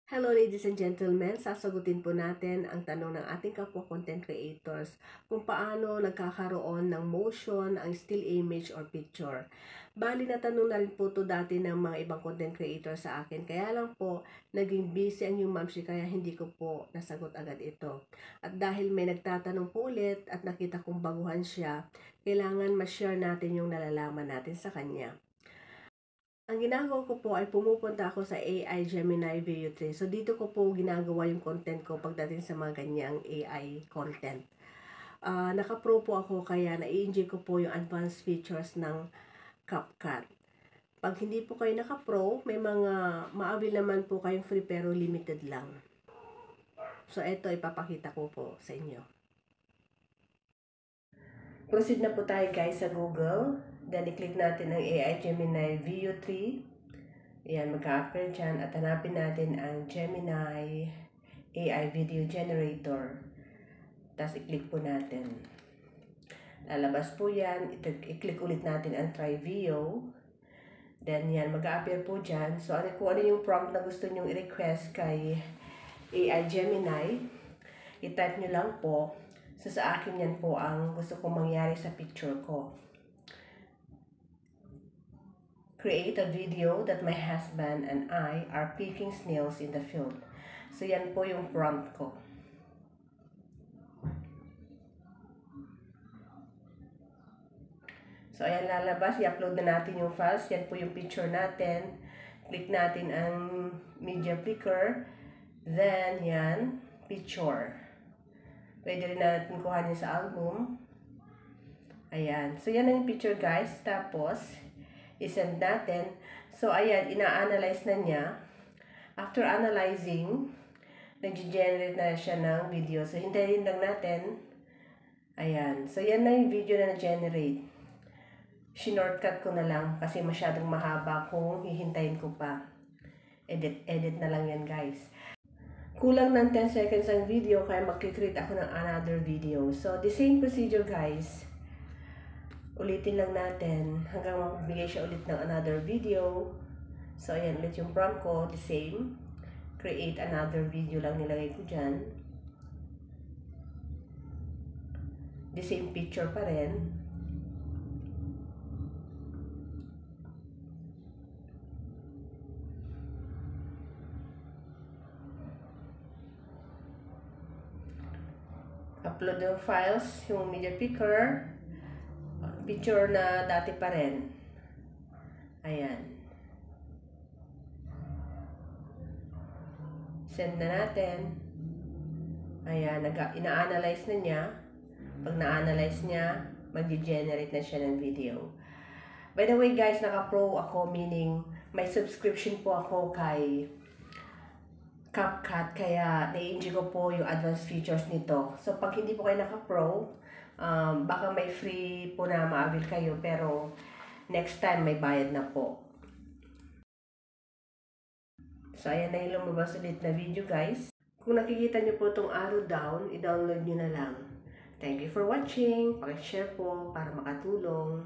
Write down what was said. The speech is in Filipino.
Hello ladies and gentlemen, sasagutin po natin ang tanong ng ating kapwa content creators kung paano nagkakaroon ng motion ang still image or picture. Bali na tanong na rin po to dati ng mga ibang content creators sa akin, kaya lang po naging busy ang yung mamsi kaya hindi ko po nasagot agad ito. At dahil may nagtatanong po ulit at nakita kong baguhan siya, kailangan ma-share natin yung nalalaman natin sa kanya. Ang ginagawa ko po ay pumupunta ako sa AI Gemini Veo 3. So, dito ko po ginagawa yung content ko pagdating sa mga ganyang AI content. Naka-pro po ako kaya na-enjoy ko po yung advanced features ng CapCut. Pag hindi po kayo naka-pro, may mga ma-avail naman po kayong free pero limited lang. So, ito ipapakita ko po sa inyo. Proceed na po tayo guys sa Google. Then, i-click natin ang AI Gemini Veo 3. Ayan, magka-appear dyan. At hanapin natin ang Gemini AI Video Generator. Tapos, i-click po natin. Lalabas po yan. I-click ulit natin ang Try Veo. Then, yan, mag-appear po dyan. So, kung ano yung prompt na gusto nyong i-request kay AI Gemini, i-type nyo lang po. So, sa akin yan po ang gusto kong mangyari sa picture ko. Create a video that my husband and I are picking snails in the field. So, yan po yung prompt ko. So, ayan lalabas. I-upload na natin yung files. Yan po yung picture natin. Click natin ang media picker. Then, yan, picture. Pwede rin natin kuhanin sa album. Ayan. So, yan ang picture guys. Tapos, isend natin. So, ayan, ina-analyze na niya. After analyzing, nag-generate na siya ng video. So, hintayin lang natin. Ayan. So, yan na yung video na na-generate. Shortcut ko na lang kasi masyadong mahaba kung hihintayin ko pa. Edit na lang yan guys. Kulang ng 10 seconds ang video kaya mag-create ako ng another video. So, the same procedure guys. Ulitin lang natin hanggang magbigay siya ulit ng another video. So, ayan ulit yung prompt ko. The same. Create another video lang nilagay ko dyan. The same picture pa rin. Upload yung files, yung media picker. Picture na dati pa rin. Ayan. Send na natin. Ayan, ina-analyze na niya. Pag na-analyze niya, mag-generate na siya ng video. By the way guys, naka-pro ako, meaning may subscription po ako kay CapCut, kaya na-enjoy ko po yung advanced features nito. So, pag hindi po kayo naka-pro, baka may free po na ma-avail kayo, pero next time may bayad na po. So, ayan na yung lumabas ulit na video guys. Kung nakikita nyo po itong arrow down, i-download nyo na lang. Thank you for watching. Paki-share po para makatulong.